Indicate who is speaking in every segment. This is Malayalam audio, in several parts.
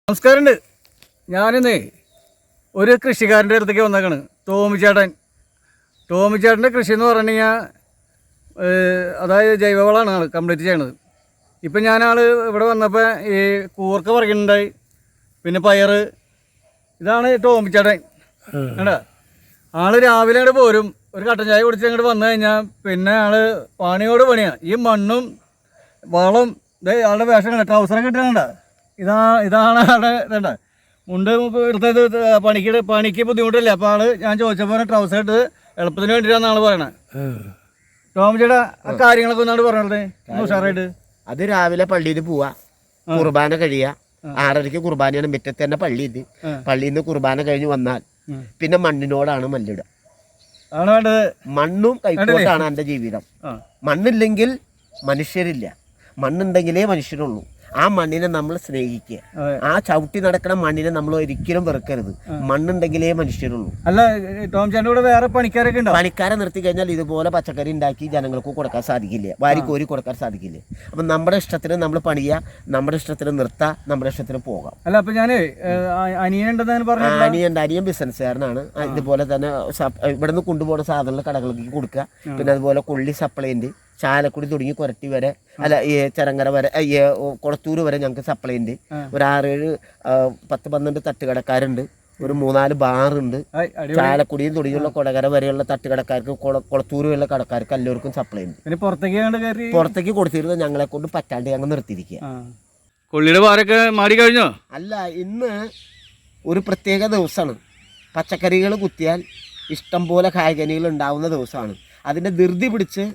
Speaker 1: നമസ്കാരമുണ്ട്. ഞാനിന്നേ ഒരു കൃഷിക്കാരൻ്റെ അടുത്തേക്ക് വന്നേക്കാണ്. ടോമിച്ചേട്ടൻ്റെ കൃഷി എന്ന് പറഞ്ഞു കഴിഞ്ഞാൽ അതായത് ജൈവവളമാണ് ആൾ കംപ്ലീറ്റ് ചെയ്യണത്. ഇപ്പം ഞാനാൾ ഇവിടെ വന്നപ്പോൾ ഈ കൂർക്ക പറിക്കുന്നുണ്ടായി, പിന്നെ പയറ്. ഇതാണ് ടോമിച്ചേട്ടൻ. കണ്ടാ, ആൾ രാവിലെ അങ്ങോട്ട് പോരും, ഒരു കട്ടൻ ചായ കുടിച്ച് അങ്ങോട്ട് വന്നു കഴിഞ്ഞാൽ പിന്നെ ആൾ പണിയോട് പണിയാണ്. ഈ മണ്ണും വളം ആളുടെ വേഷം കണ്ട, ട്രൗസറൊക്കെ ഇട്ടാണ്ട. ഇതാണ് ആളുടെ ഇതണ്ട. മുണ്ട് എടുത്തത് പണിക്ക് ബുദ്ധിമുട്ടില്ല. അപ്പോൾ ആള് ഞാൻ ചോദിച്ചപ്പോൾ ട്രൗസർ ഇട്ടത് എളുപ്പത്തിന് വേണ്ടിയിട്ടാണ് ആള് പറയണത്. ടോമിച്ചേട്ടാ ആ കാര്യങ്ങളൊക്കെ ഒന്നാണ് പറഞ്ഞത് ഉഷാറായിട്ട്.
Speaker 2: അത് രാവിലെ പള്ളിയിൽ പോവാ, കുർബാന കഴിയുക. 6:30 കുർബാനയാണ്, മുറ്റത്ത് തന്നെ പള്ളിയിൽ നിന്ന് കുർബാന കഴിഞ്ഞ് വന്നാൽ പിന്നെ മണ്ണിനോടാണ് മല്ലിടുക.
Speaker 1: ആണ് വേണ്ടത്.
Speaker 2: മണ്ണും കൈക്കോട്ടാണ് എൻ്റെ ജീവിതം. മണ്ണില്ലെങ്കിൽ മനുഷ്യരില്ല, മണ്ണുണ്ടെങ്കിലേ മനുഷ്യരുള്ളൂ. ആ മണ്ണിനെ നമ്മൾ സ്നേഹിക്കുക. ആ ചവിട്ടി നടക്കുന്ന മണ്ണിനെ നമ്മൾ ഒരിക്കലും വെറുക്കരുത്. മണ്ണുണ്ടെങ്കിലേ മനുഷ്യരുള്ളൂ.
Speaker 1: അല്ല, ടോമിച്ചേട്ടൻ്റെ കൂടെ വേറെ പണിക്കാരൊക്കെ ഉണ്ടോ?
Speaker 2: പണിക്കാരെ നിർത്തി കഴിഞ്ഞാൽ ഇതുപോലെ പച്ചക്കറി ഉണ്ടാക്കി ജനങ്ങൾക്ക് കൊടുക്കാൻ സാധിക്കില്ല, വാരിക്കോരി കൊടുക്കാൻ സാധിക്കില്ല. അപ്പം നമ്മുടെ ഇഷ്ടത്തിന് നമ്മൾ പണിയുക, നമ്മുടെ ഇഷ്ടത്തിന് നിർത്താം, നമ്മുടെ ഇഷ്ടത്തിന് പോകാം.
Speaker 1: അല്ല, അപ്പം ഞാൻ
Speaker 2: അനിയൻ ബിസിനസ്സുകാരനാണ്. ഇതുപോലെ തന്നെ ഇവിടുന്ന് കൊണ്ടുപോകുന്ന സാധനങ്ങൾ കടകളിലേക്ക് കൊടുക്കുക. പിന്നെ അതുപോലെ കൊള്ളി സപ്ലൈൻ്റെ ചാലക്കുടി തുടങ്ങി കൊരട്ടി വരെ, അല്ല ഈ ചെറങ്ങര വരെ, കൊളത്തൂർ വരെ ഞങ്ങൾക്ക് സപ്ലൈ ഉണ്ട്. ഒരു 6-7-10-12 തട്ടുകടക്കാരുണ്ട്, ഒരു 3-4 ബാറുണ്ട്. ചാലക്കുടിയും തുടങ്ങിയുള്ള കൊടകര വരെയുള്ള തട്ടുകടക്കാർക്ക്, കൊളത്തൂർ വരെയുള്ള കടക്കാർക്ക് എല്ലാവർക്കും സപ്ലൈ ഉണ്ട്. പുറത്തേക്ക് കൊടുത്തിരുന്നത് ഞങ്ങളെ കൊണ്ട് പറ്റാണ്ട് ഞങ്ങൾ നിർത്തിയിരിക്കുക.
Speaker 1: കൊള്ളിയുടെ ഭാരൊക്കെ മാറി കഴിഞ്ഞോ?
Speaker 2: അല്ല, ഇന്ന് ഒരു പ്രത്യേക ദിവസമാണ്. പച്ചക്കറികൾ കുത്തിയാൽ ഇഷ്ടം പോലെ കായ്കനികൾ ഉണ്ടാവുന്ന ദിവസമാണ്. അതിൻ്റെ ധൃതി പിടിച്ച്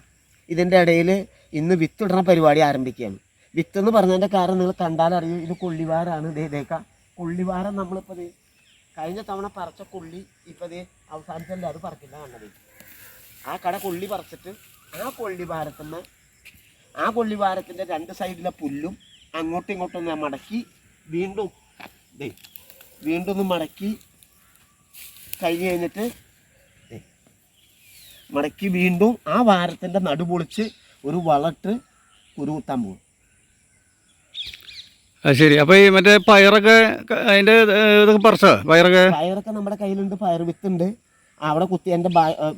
Speaker 2: ഇതിൻ്റെ ഇടയിൽ ഇന്ന് വിത്തിടുന്ന പരിപാടി ആരംഭിക്കുകയാണ്. വിത്തെന്ന് പറഞ്ഞതിൻ്റെ കാരണം നിങ്ങൾ കണ്ടാലറിയും, ഇത് കൊള്ളിവാരാണ്. ഇതേക്കാം കൊള്ളിവാരം. നമ്മളിപ്പോൾ കഴിഞ്ഞ തവണ പറിച്ച കൊള്ളി ഇപ്പോൾ അവസാനിച്ചല്ല, അത് പറിക്കില്ല കണ്ടത്. ആ കട കൊള്ളി പറിച്ചിട്ട് ആ കൊള്ളിവാരത്തിൻ്റെ 2 സൈഡിലെ പുല്ലും അങ്ങോട്ടും ഇങ്ങോട്ടും മടക്കി വീണ്ടും ഒന്ന് മടക്കി കഴിഞ്ഞ് കഴിഞ്ഞിട്ട് മടക്കി വീണ്ടും ആ വാരത്തിൻ്റെ നടുപൊളിച്ച് ഒരു വളട്ട് കുരുകുത്താൻ പോകും.
Speaker 1: ശരി. അപ്പോൾ ഈ മറ്റേ പയറൊക്കെ അതിൻ്റെ ഇതൊക്കെ പറിച്ചോ?
Speaker 2: പയറൊക്കെ നമ്മുടെ കയ്യിലുണ്ട്, പയർ വിത്തുണ്ട്. അവിടെ കുത്തി എൻ്റെ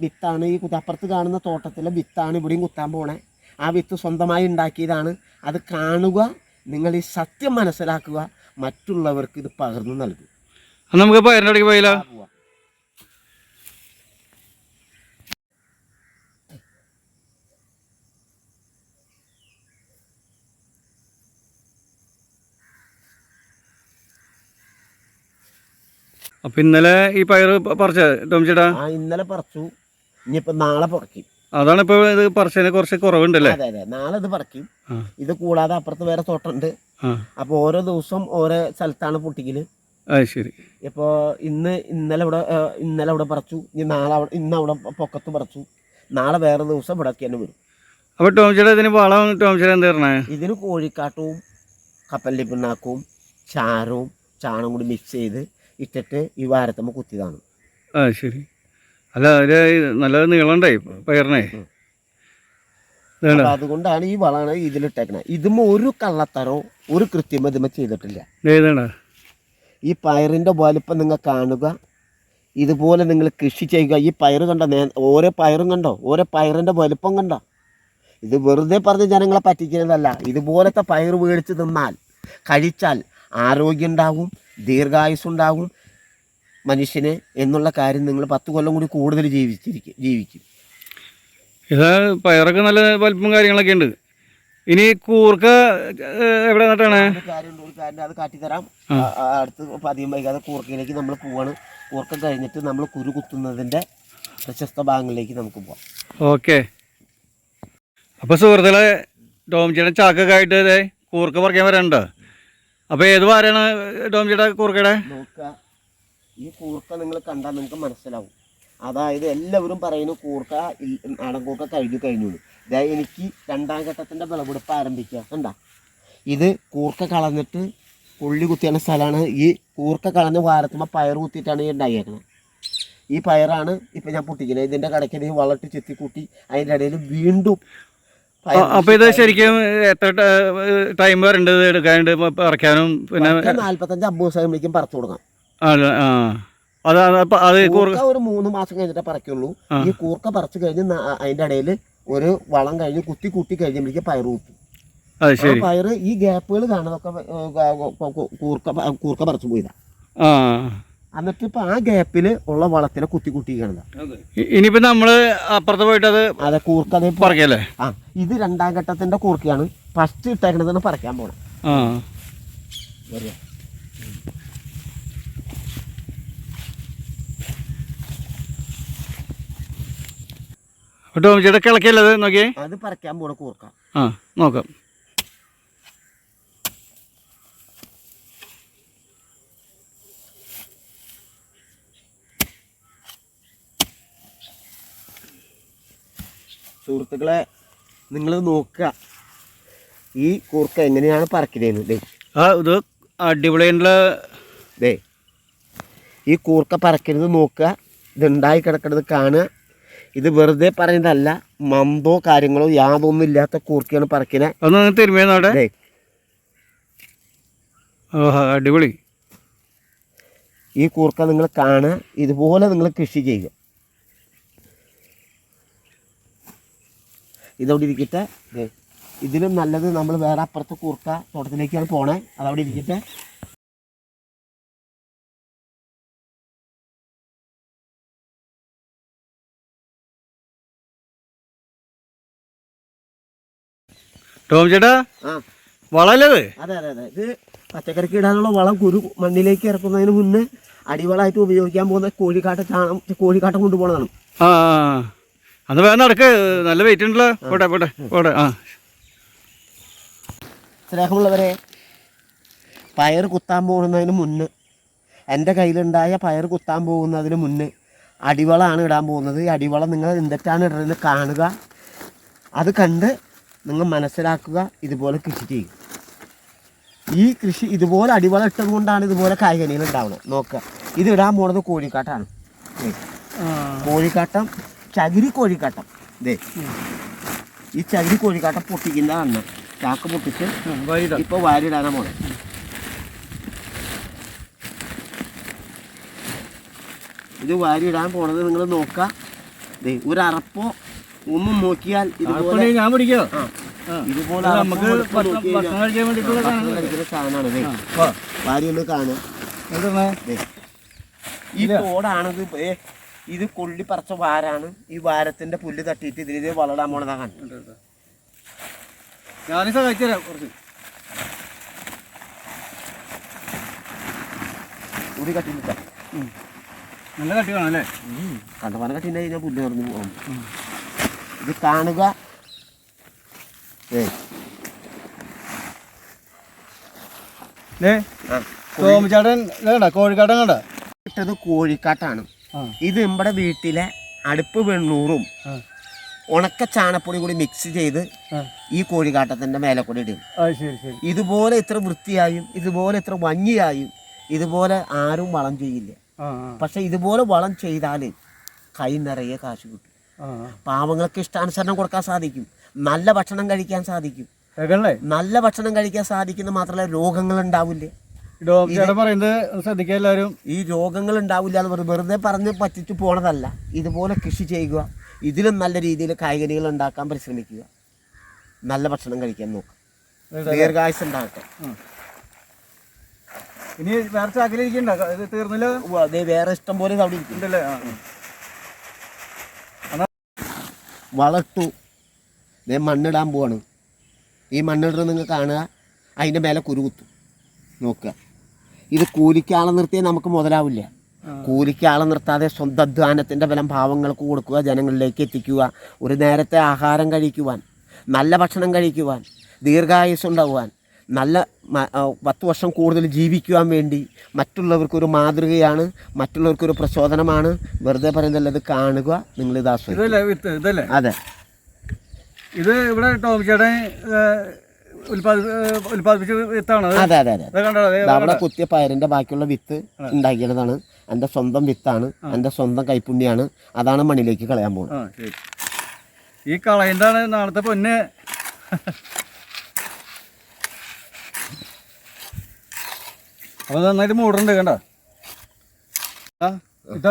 Speaker 2: വിത്താണ് ഈ അപ്പുറത്ത് കാണുന്ന തോട്ടത്തിലെ വിത്താണ് ഇവിടെയും കുത്താൻ പോണേ. ആ വിത്ത് സ്വന്തമായി ഉണ്ടാക്കിയതാണ്. അത് കാണുക, നിങ്ങൾ ഈ സത്യം മനസ്സിലാക്കുക, മറ്റുള്ളവർക്ക് ഇത് പകർന്നു നൽകുക.
Speaker 1: നമുക്ക് പയറിൻ്റെ ഇടയ്ക്ക് പോയില്ല. അപ്പം ഇന്നലെ ഈ പയർ പറിച്ച ടോമിച്ചേട്ടാ?
Speaker 2: ഇന്നലെ പറിച്ചു, ഇനിയിപ്പോൾ നാളെ പറിക്കും.
Speaker 1: അതാണ് ഇപ്പോൾ ഇത് പറിച്ചതിന് കുറച്ച് കുറവുണ്ടല്ലേ?
Speaker 2: അതെ, നാളെ ഇത് പറിക്കും. ഇത് കൂടാതെ അപ്പുറത്ത് വേറെ തോട്ടമുണ്ട്. അപ്പോൾ ഓരോ ദിവസം ഓരോ സ്ഥലത്താണ് പൊട്ടിക്കല്.
Speaker 1: ശരി.
Speaker 2: ഇപ്പോൾ ഇന്നലെ ഇവിടെ പറിച്ചു, ഇന്ന് അവിടെ പൊക്കത്ത് പറിച്ചു. നാളെ വേറെ ദിവസം ഇവിടേക്ക് തന്നെ വരും.
Speaker 1: അപ്പോൾ ടോമിച്ചേട്ടാ ഇതിന് വളം ടോമിച്ചേട്ടാ എന്താ പറഞ്ഞേ?
Speaker 2: ഇതിന് കോഴിക്കാട്ടവും കപ്പലണ്ടി പിണ്ണാക്കും ചാരവും ചാണകം കൂടി മിക്സ് ചെയ്ത് ഇട്ടിട്ട് ഈ വാരത്തമ്മ കുത്തിയതാണ്.
Speaker 1: ശരി. അല്ല, അതിൽ നല്ല നീളമുണ്ടായി പയറിനെ.
Speaker 2: അതുകൊണ്ടാണ് ഈ വളമാണ് ഇതിലിട്ടേക്കണേ. ഇതുമ്മ ഒരു കള്ളത്തരോ ഒരു കൃത്യമോ ഇതുമ്മ ചെയ്തിട്ടില്ല. ഈ പയറിൻ്റെ വലിപ്പം നിങ്ങൾ കാണുക, ഇതുപോലെ നിങ്ങൾ കൃഷി ചെയ്യുക. ഈ പയർ കണ്ടോ, ഓരോ പയറും കണ്ടോ, ഓരോ പയറിൻ്റെ വലിപ്പം കണ്ടോ. ഇത് വെറുതെ പറഞ്ഞ് ജനങ്ങളെ പറ്റിക്കുന്നതല്ല. ഇതുപോലത്തെ പയർ മേടിച്ച് തിന്നാൽ, കഴിച്ചാൽ ആരോഗ്യം ഉണ്ടാകും, ദീർഘായുസ്സുണ്ടാകും മനുഷ്യന് എന്നുള്ള കാര്യം നിങ്ങൾ 10 കൊല്ലം കൂടി കൂടുതൽ ജീവിക്കും.
Speaker 1: ഇത് പയറൊക്കെ നല്ല വലിപ്പം കാര്യങ്ങളൊക്കെ ഉണ്ട്. ഇനി കൂർക്ക എവിടെ നട്ടാണ്?
Speaker 2: അത് കാട്ടിത്തരാം. അടുത്ത് അധികം വൈകാതെ കൂർക്കയിലേക്ക് നമ്മൾ പോവാണ്. കൂർക്ക കഴിഞ്ഞിട്ട് നമ്മൾ കുരു കുത്തുന്നതിൻ്റെ പ്രശസ്ത ഭാഗങ്ങളിലേക്ക് നമുക്ക് പോവാം.
Speaker 1: ഓക്കെ. അപ്പോൾ സുഹൃത്തുക്കളെ, ടോമിച്ചേട്ടൻ ചാക്കൊക്കെ ആയിട്ട് കൂർക്ക പറിക്കാൻ വരാനുണ്ടോ? അപ്പോൾ ഏത് വാരാണ് ടോമിച്ചേട്ടാ കൂർക്കയുടെ?
Speaker 2: നോക്കുക, ഈ കൂർക്ക നിങ്ങൾ കണ്ടാൽ നിങ്ങൾക്ക് മനസ്സിലാവും. അതായത് എല്ലാവരും പറയുന്നു കൂർക്ക നാടൻ കൂർക്ക കഴിഞ്ഞു. എനിക്ക് 2ാം ഘട്ടത്തിൻ്റെ വിളവെടുപ്പ് ആരംഭിക്കുക. കണ്ടാ, ഇത് കൂർക്ക കളഞ്ഞിട്ട് കൊള്ളി കുത്തിയാണ് സ്ഥലമാണ്. ഈ കൂർക്ക കളഞ്ഞ വാരത്തുമ്പോൾ പയർ കുത്തിയിട്ടാണ് ഈ ഉണ്ടാക്കിയേക്കുന്നത്. ഈ പയറാണ് ഇപ്പം ഞാൻ പൊട്ടിക്കുന്നത്. ഇതിൻ്റെ കടയ്ക്ക് വളട്ട് ചെത്തിക്കൂട്ടി അതിൻ്റെ ഇടയിൽ വീണ്ടും
Speaker 1: അപ്പോൾ ഇത് ശരിക്കും എത്ര ടൈം വരേണ്ടത് എടുക്കാനുണ്ട് പറിക്കാനും? പിന്നെ
Speaker 2: 45-50 ദിവസം പറിച്ചു കൊടുക്കാം.
Speaker 1: അത്
Speaker 2: കൂർക്ക ഒരു 3 മാസം കഴിഞ്ഞിട്ടേ പറിക്കുള്ളൂ. ഈ കൂർക്ക പറിച്ചു കഴിഞ്ഞ് അതിന്റെ ഇടയിൽ ഒരു വളം കഴിഞ്ഞ് കുത്തി കഴിയുമ്പോഴേക്കും പയർ കുത്തും. പയറ് ഈ ഗ്യാപ്പുകൾ കാണുന്നതൊക്കെ കൂർക്ക പറിച്ചു പോയതാ. എന്നിട്ട് ഇപ്പൊ ആ ഗ്യാപ്പില് ഉള്ള വളത്തിനെ കുത്തി കാണുന്നത്.
Speaker 1: ഇനിയിപ്പോ നമ്മള് അപ്പുറത്ത് പോയിട്ട്
Speaker 2: അതെ കൂർക്ക
Speaker 1: പറിക്കല്ലേ?
Speaker 2: ഇത് 2ാം ഘട്ടത്തിന്റെ കൂർക്കയാണ്. ഫസ്റ്റ് ഇട്ടേക്കണതാണ് പറിക്കാൻ പോണേ.
Speaker 1: കിളക്കല്ലേ നോക്കിയേ?
Speaker 2: അത് പറിക്കാൻ പോണ കൂർക്ക.
Speaker 1: നോക്കാം.
Speaker 2: സുഹൃത്തുക്കളെ, നിങ്ങൾ നോക്കുക ഈ കൂർക്ക എങ്ങനെയാണ് പറിക്കുന്നത്.
Speaker 1: ഇത് അടിപൊളിയായിട്ടുള്ള
Speaker 2: ഈ കൂർക്ക പറിക്കുന്നത് നോക്കുക. ഇതുണ്ടായി കിടക്കുന്നത് കാണുക. ഇത് വെറുതെ പറയുന്നതല്ല, മമ്പോ കാര്യങ്ങളോ യാതൊന്നും ഇല്ലാത്ത കൂർക്കയാണ് പറിക്കുന്നത്.
Speaker 1: തിരുമേന്നോടെ അടിപൊളി.
Speaker 2: ഈ കൂർക്ക നിങ്ങൾ കാണുക, ഇതുപോലെ നിങ്ങൾ കൃഷി ചെയ്യുക. ഇതവിടെ ഇരിക്കട്ടെ. ഇതിലും നല്ലത് നമ്മൾ വേറെ അപ്പുറത്തെ കൂർക്ക തോട്ടത്തിലേക്കാണ് പോണേ. അതവിടെ ഇരിക്കട്ടെ.
Speaker 1: ടോം ചേട്ടാ, വളല്ലേ?
Speaker 2: അതെ അതെ അതെ. ഇത് പച്ചക്കറിക്ക് ഇടാനുള്ള വളം മണ്ണിലേക്ക് ഇറക്കുന്നതിന് മുന്നേ അടിവളമായിട്ട് ഉപയോഗിക്കാൻ പോകുന്ന കോഴിക്കാട്ടം കൊണ്ടുപോകണതാണ്.
Speaker 1: അത് വേണം നടക്ക്. നല്ല വെയിറ്റ് ഉണ്ടല്ലോ. പോട്ടെ.
Speaker 2: സ്നേഹമുള്ളവരെ, പയർ കുത്താൻ പോകുന്നതിന് മുന്നേ, എൻ്റെ കയ്യിലുണ്ടായ പയർ കുത്താൻ പോകുന്നതിന് മുന്നേ അടിവളമാണ് ഇടാൻ പോകുന്നത്. ഈ അടിവളം നിങ്ങൾ എന്തൊക്കെയാണ് ഇടുന്നത് കാണുക. അത് കണ്ട് നിങ്ങൾ മനസ്സിലാക്കുക. ഇതുപോലെ കൃഷി ചെയ്യും. ഈ കൃഷി ഇതുപോലെ അടിവളം ഇട്ടത് കൊണ്ടാണ് ഇതുപോലെ കായ്കനികൾ ഉണ്ടാവുന്നത്. നോക്കുക, ഇത് ഇടാൻ പോണത് കോഴിക്കാട്ടാണ്. കോഴിക്കാട്ടം, ചകിരി കോഴിക്കാട്ടം. ഈ ചകിരി കോഴിക്കാട്ടം പൊട്ടിക്കുന്ന അന്ന് ചാക്ക് പൊട്ടിച്ച് ഇപ്പോൾ വാരിടാനാണ് പോണത്. ഇത് വാരിടാൻ പോണത് നിങ്ങൾ നോക്കുക. ഒരറപ്പോ ഒന്നും നോക്കിയാൽ ഇതുപോലെ സാധനമാണ്. വാരി ഒന്ന് കാണുക. ഈ തോടാണിത്. ഇത് കൊള്ളി പറിച്ച വാരാണ്. ഈ വാരത്തിന്റെ പുല്ല് തട്ടിയിട്ട് ഇതിന് വളരാൻ പോണതാ കണ്ടു.
Speaker 1: ഞാനും സഹായിച്ചുതരാം കുറച്ച്.
Speaker 2: ഒരു കട്ടില്ല,
Speaker 1: നല്ല കട്ടി കാണാം അല്ലേ?
Speaker 2: കണ്ടമാനം കട്ടിൻ്റെ കഴിഞ്ഞാൽ പുല്ല് നിറഞ്ഞു പോകും. ഇത് കാണുക.
Speaker 1: കോഴിക്കാട്ടം കണ്ട
Speaker 2: ഇട്ടത് കോഴിക്കാട്ടാണ്. ഇത് നമ്മുടെ വീട്ടിലെ അടുപ്പ് വെണ്ണൂറും ഉണക്ക ചാണപ്പൊടി കൂടി മിക്സ് ചെയ്ത് ഈ കോഴിക്കാട്ടത്തിന്റെ മേലെ കൂടി ഇടും. ഇതുപോലെ ഇത്ര വൃത്തിയായും ഇതുപോലെ ഇത്ര ഭംഗിയായും ഇതുപോലെ ആരും വളം ചെയ്യില്ല. പക്ഷെ ഇതുപോലെ വളം ചെയ്താൽ കൈ നിറയെ കാശ് കിട്ടും. പാവങ്ങൾക്ക് ഇഷ്ടാനുസരണം കൊടുക്കാൻ സാധിക്കും. നല്ല ഭക്ഷണം കഴിക്കാൻ സാധിക്കും. നല്ല ഭക്ഷണം കഴിക്കാൻ സാധിക്കുന്ന മാത്രമല്ല രോഗങ്ങൾ ഉണ്ടാവില്ല.
Speaker 1: ശ്രദ്ധിക്കുക എല്ലാവരും.
Speaker 2: ഈ രോഗങ്ങൾ ഉണ്ടാവില്ല എന്ന് പറഞ്ഞ് വെറുതെ പറഞ്ഞ് പറ്റിച്ചു പോണതല്ല. ഇതുപോലെ കൃഷി ചെയ്യുക. ഇതിലും നല്ല രീതിയിൽ കായ്കനികൾ ഉണ്ടാക്കാൻ പരിശ്രമിക്കുക. നല്ല ഭക്ഷണം കഴിക്കാൻ നോക്കുക. ദീർഘായുസ് ഉണ്ടാകട്ടെ.
Speaker 1: ഇനി വേറെ ചാക്കിലിരിക്കണ്ട, തീർന്നില്ല.
Speaker 2: അതെ, വേറെ ഇഷ്ടം പോലെ അവിടെ ഇരിക്കുന്നുണ്ടല്ലേ. വളർത്തു മണ്ണിടാൻ പോവാണ്. ഈ മണ്ണിടുന്നത് നിങ്ങൾ കാണുക. അതിൻ്റെ മേലെ കുരുകുത്തും. നോക്കുക. ഇത് കൂലിക്കാളെ നിർത്തിയാൽ നമുക്ക് മുതലാവില്ല. കൂലിക്കാളെ നിർത്താതെ സ്വന്തം അധ്വാനത്തിൻ്റെ ബലം പാവങ്ങൾക്ക് കൊടുക്കുക, ജനങ്ങളിലേക്ക് എത്തിക്കുക. ഒരു നേരത്തെ ആഹാരം കഴിക്കുവാൻ, നല്ല ഭക്ഷണം കഴിക്കുവാൻ, ദീർഘായുസ് ഉണ്ടാകുവാൻ, നല്ല 10 വർഷം കൂടുതൽ ജീവിക്കുവാൻ വേണ്ടി മറ്റുള്ളവർക്കൊരു മാതൃകയാണ്, മറ്റുള്ളവർക്കൊരു പ്രചോദനമാണ്. വെറുതെ പറയുന്നതല്ല, ഇത് കാണുക, നിങ്ങളിത് ആസ്വദിക്കുക. അതെ,
Speaker 1: ഇത് ഇവിടെ ടോം ചേട്ടൻ ഉൽപ്പാദിപ്പിച്ച വിത്താണ്.
Speaker 2: അതെ അതെ അതെ. അവിടെ കുത്തിയ പയറിന്റെ ബാക്കിയുള്ള വിത്ത് ഉണ്ടാക്കിയതാണ്. എൻ്റെ സ്വന്തം വിത്താണ്, എൻ്റെ സ്വന്തം കൈപ്പുണ്യാണ്. അതാണ് മണ്ണിലേക്ക് കളയാൻ പോകുന്നത്.
Speaker 1: ഈ കളയുന്നതാണ് നാളത്തെ പൊന്ന് അപ്പോൾ നന്നായിട്ട് മൂടുന്നുണ്ട് കണ്ട. ആ ഇട്ടാ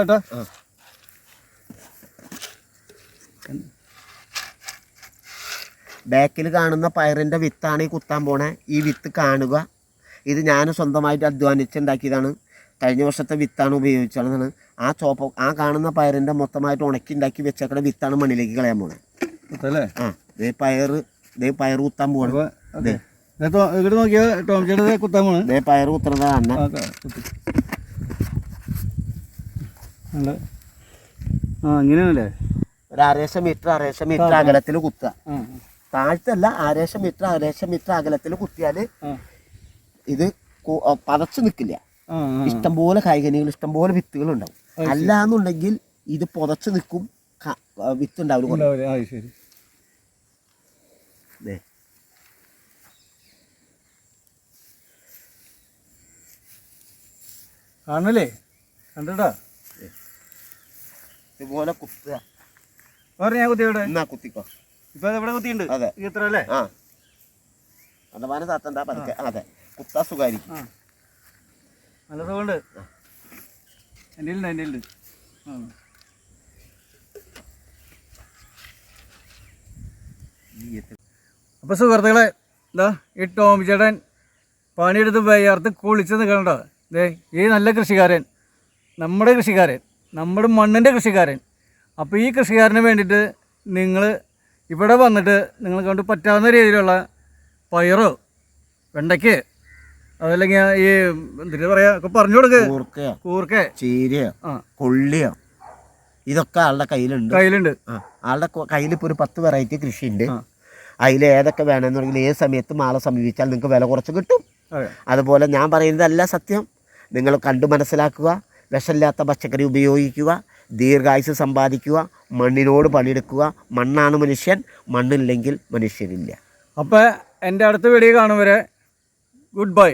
Speaker 2: ബാക്കിൽ കാണുന്ന പയറിൻ്റെ വിത്താണ് ഈ കുത്താൻ പോണേ. ഈ വിത്ത് കാണുക. ഇത് ഞാൻ സ്വന്തമായിട്ട് അധ്വാനിച്ചുണ്ടാക്കിയതാണ്. കഴിഞ്ഞ വർഷത്തെ വിത്താണ് ഉപയോഗിച്ചതാണ്. ആ കാണുന്ന പയറിൻ്റെ മൊത്തമായിട്ട് ഉണക്കി ഉണ്ടാക്കി വെച്ചേക്കുന്ന വിത്താണ് മണ്ണിലേക്ക് കളയാൻ പോണേ. ആ ദേ പയർ കുത്താൻ പോകണം.
Speaker 1: ഇവിടെ നോക്കിയാൽ ടോംചേട്ടൻ കുത്താൻ പോണ്.
Speaker 2: ദേ പയർ കുത്തുന്നതാണ്.
Speaker 1: ആ ഇങ്ങനെയാണല്ലേ.
Speaker 2: ഒരു അരേശം മീറ്റർ അകലത്തിൽ കുത്തുക. താഴ്ത്തല്ല, അരേശം മീറ്റർ അകലത്തിൽ കുത്തിയാൽ ഇത് പതച്ചു നിൽക്കില്ല. ഇഷ്ടംപോലെ കായ്കനികൾ, ഇഷ്ടംപോലെ വിത്തുകൾ ഉണ്ടാവും. അല്ലാന്നുണ്ടെങ്കിൽ ഇത് പുതച്ചു നിൽക്കും, വിത്ത് ഉണ്ടാവില്ല.
Speaker 1: ശരി. കാണല്ലേ, കണ്ടോട്ടാ.
Speaker 2: ഇതുപോലെ കുത്തുക.
Speaker 1: ഞാൻ കുത്തിയോടെ
Speaker 2: എന്നാ കുത്തിക്കോ.
Speaker 1: ഇപ്പൊ എവിടെ കുത്തിയുണ്ട്?
Speaker 2: അതെ,
Speaker 1: ഇത്ര അല്ലേ?
Speaker 2: ആ അണ്ടമാനം താത്തണ്ട പതുക്കെ. അതെ, കുത്താ സുഖായിരിക്കും.
Speaker 1: നല്ല സുഖമുണ്ട്. എൻ്റെ ഉണ്ട്. അപ്പോൾ സുഹൃത്തുക്കളെ, എന്താ ഈ ടോം ചേട്ടൻ പണിയെടുത്ത് വയ്യാർത്ത് കുളിച്ച് നിൽക്കണ്ട. ഈ നല്ല കൃഷിക്കാരൻ, നമ്മുടെ മണ്ണിൻ്റെ കൃഷിക്കാരൻ. അപ്പോൾ ഈ കൃഷിക്കാരന് വേണ്ടിയിട്ട് നിങ്ങൾ ഇവിടെ വന്നിട്ട് നിങ്ങൾക്ക് കൊണ്ട് പറ്റാവുന്ന രീതിയിലുള്ള പയറോ വെണ്ടയ്ക്ക് അതല്ലെങ്കിൽ ഈ എന്തിനാ പറയാ ഒക്കെ പറഞ്ഞു കൊടുക്കുക. കൂർക്ക,
Speaker 2: ചീരയോ കൊള്ളിയോ ഇതൊക്കെ ആളുടെ കയ്യിലുണ്ട്. ആളുടെ കയ്യിൽ ഇപ്പോൾ ഒരു 10 വെറൈറ്റി കൃഷിയുണ്ട്. അതിൽ ഏതൊക്കെ വേണമെന്നുണ്ടെങ്കിൽ ഏത് സമയത്തും ആളെ സമീപിച്ചാൽ നിങ്ങൾക്ക് വില കുറച്ച് കിട്ടും. അതുപോലെ ഞാൻ പറയുന്നതല്ല സത്യം. നിങ്ങൾ കണ്ടു മനസ്സിലാക്കുക. വിഷമില്ലാത്ത പച്ചക്കറി ഉപയോഗിക്കുക. ദീർഘായുസ് സമ്പാദിക്കുക. മണ്ണിനോട് പണിയെടുക്കുക. മണ്ണാണ് മനുഷ്യൻ. മണ്ണില്ലെങ്കിൽ മനുഷ്യനില്ല.
Speaker 1: അപ്പോൾ എൻ്റെ അടുത്ത വീഡിയോ കാണും വരെ ഗുഡ് ബൈ.